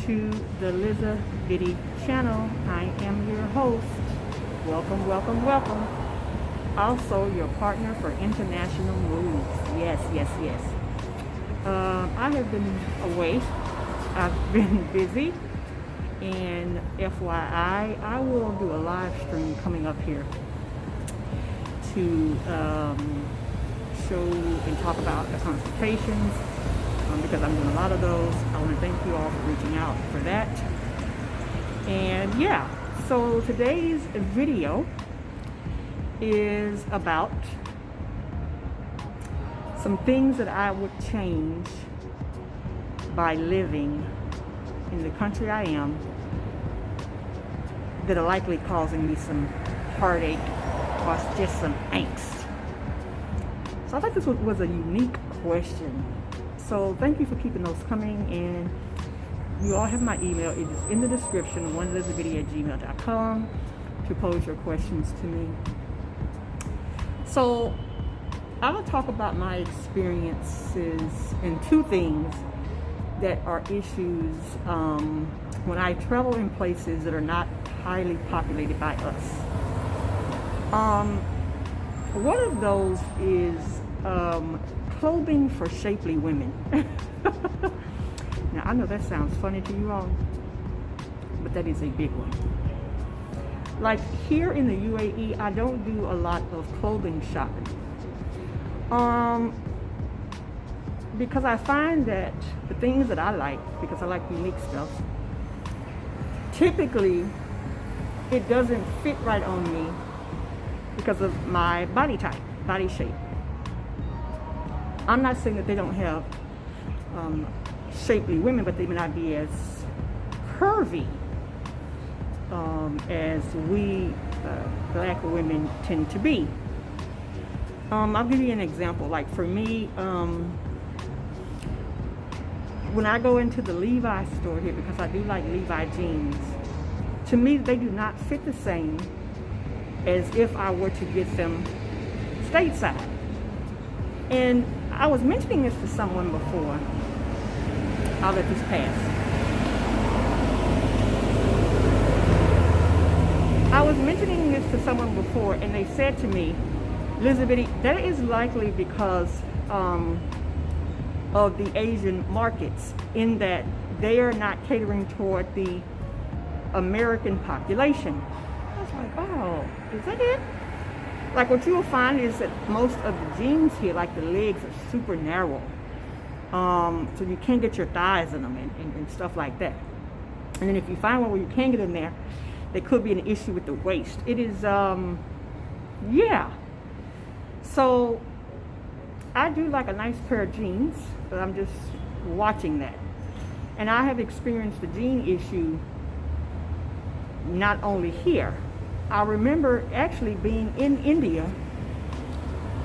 to the Lizzabitty channel. I am your host. Welcome, welcome, welcome. Also your partner for international moves. Yes, yes, yes. I have been away. I've been busy. And FYI, I will do a live stream coming up here to show and talk about the consultations because I'm doing a lot of those. I want to thank you all for reaching out for that. And yeah, so today's video is about some things that I would change by living in the country I am that are likely causing me some heartache or just some angst. So I thought this was a unique question. So thank you for keeping those coming, and you all have my email. It is in the description, onelizzabitty@gmail.com, to pose your questions to me. So I will talk about my experiences in two things that are issues when I travel in places that are not highly populated by us. One of those is clothing for shapely women. Now I know that sounds funny to you all, but that is a big one. Like here in the UAE, I don't do a lot of clothing shopping. Because I find that the things that I like, because I like unique stuff, typically it doesn't fit right on me because of my body type, body shape. I'm not saying that they don't have shapely women, but they may not be as curvy as we black women tend to be. I'll give you an example. Like for me, when I go into the Levi store here, because I do like Levi jeans, to me they do not fit the same as if I were to get them stateside. And I was mentioning this to someone before. I'll let this pass. I was mentioning this to someone before, and they said to me, Lizzabitty, that is likely because of the Asian markets, in that they are not catering toward the American population. I was like, oh, is that it? Like what you will find is that most of the jeans here, like the legs are super narrow. So you can't get your thighs in them and stuff like that. And then if you find one where you can get in there, there could be an issue with the waist. It is, yeah. So I do like a nice pair of jeans, but I'm just watching that. And I have experienced the jean issue not only here. I remember actually being in India,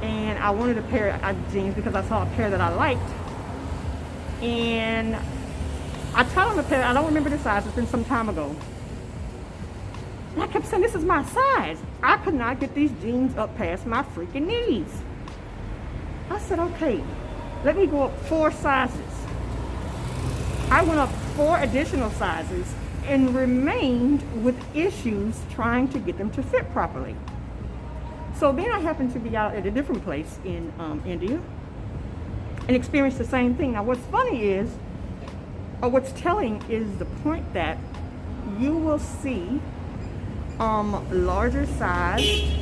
and I wanted a pair of jeans because I saw a pair that I liked. And I tried on the pair, I don't remember the size, it's been some time ago. And I kept saying, this is my size. I could not get these jeans up past my freaking knees. I said, okay, let me go up 4 sizes. I went up 4 additional sizes and remained with issues trying to get them to fit properly. So then I happened to be out at a different place in India and experienced the same thing. Now what's funny is, or what's telling is the point that you will see larger sized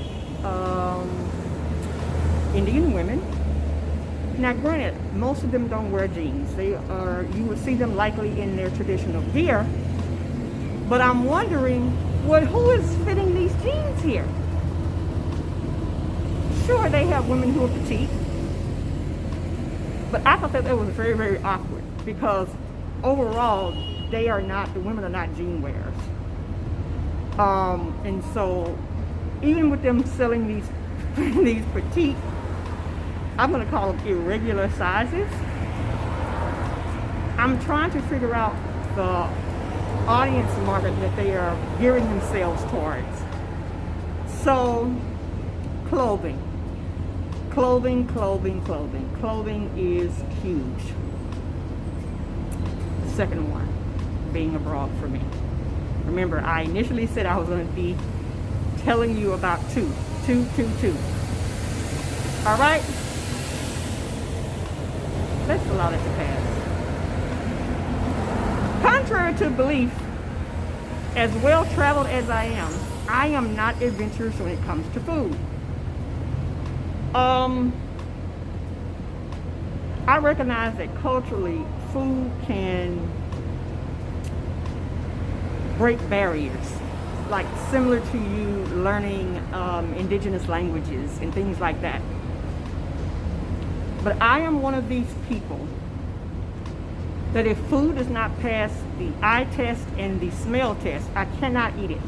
Indian women. Now granted, most of them don't wear jeans. You will see them likely in their traditional gear. But I'm wondering, well, who is fitting these jeans here? Sure, they have women who are petite, but I thought that was very, very awkward because overall, the women are not jean wearers. And so, even with them selling these these petite, I'm going to call them irregular sizes, I'm trying to figure out the audience market that they are gearing themselves towards. So, clothing. Clothing is huge. Second one, being abroad for me. Remember, I initially said I was going to be telling you about two. All right? Let's allow that to pass. Contrary to belief, as well traveled as I am not adventurous when it comes to food. I recognize that culturally, food can break barriers, like similar to you learning indigenous languages and things like that. But I am one of these people that if food does not pass the eye test and the smell test, I cannot eat it.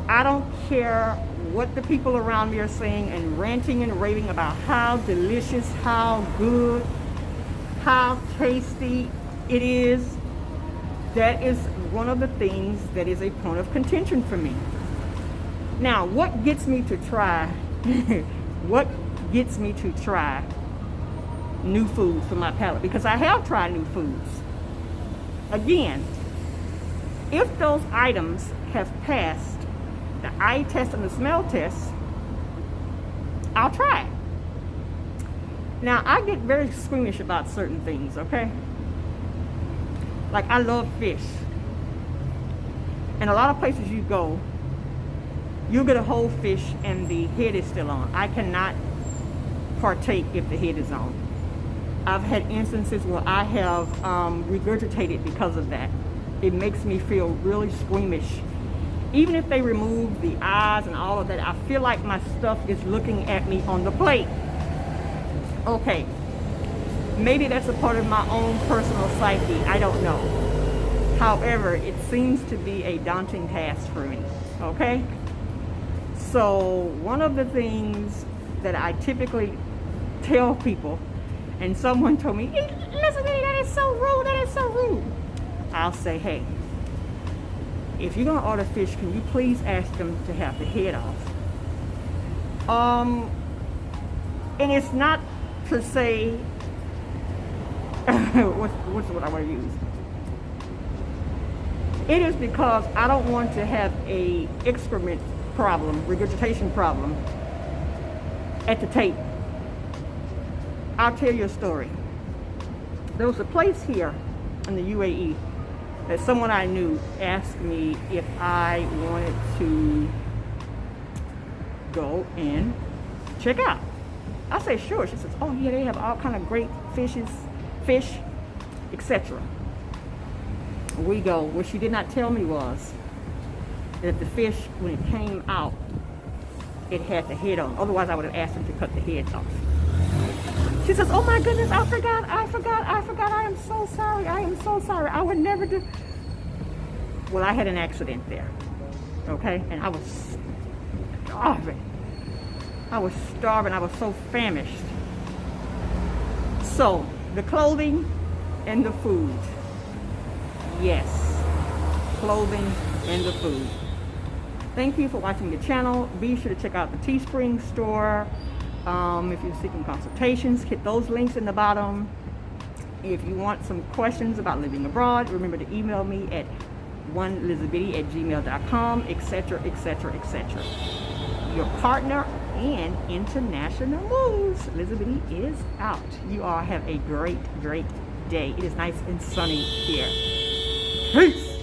I don't care what the people around me are saying and ranting and raving about how delicious, how good, how tasty it is. That is one of the things that is a point of contention for me. Now, what gets me to try, new foods for my palate? Because I have tried new foods. Again, if those items have passed the eye test and the smell test, I'll try it. Now, I get very squeamish about certain things, okay? Like, I love fish. And a lot of places you go, you'll get a whole fish and the head is still on. I cannot partake if the head is on. I've had instances where I have regurgitated because of that. It makes me feel really squeamish. Even if they remove the eyes and all of that, I feel like my stuff is looking at me on the plate. Okay, maybe that's a part of my own personal psyche, I don't know. However, it seems to be a daunting task for me, okay? So one of the things that I typically tell people, and someone told me, Lizzabitty, that is so rude, that is so rude. I'll say, hey, if you're gonna order fish, can you please ask them to have the head off? And it's not per se, what's what I want to use? It is because I don't want to have a excrement problem, regurgitation problem at the table. I'll tell you a story. There was a place here in the UAE that someone I knew asked me if I wanted to go and check out. I say, sure. She says, oh yeah, they have all kind of great fish, etc. We go. What she did not tell me was that the fish, when it came out, it had the head on. Otherwise, I would have asked them to cut the heads off. She says, oh my goodness, I forgot. I am so sorry. I would never do. Well, I had an accident there, okay? And I was starving. I was so famished. So, the clothing and the food. Yes, clothing and the food. Thank you for watching the channel. Be sure to check out the Teespring store. If you're seeking consultations, hit those links in the bottom. If you want some questions about living abroad, remember to email me at onelizzabitty@gmail.com, etc. Your partner in international moves. Lizzabitty is out. You all have a great day. It is nice and sunny here. Peace.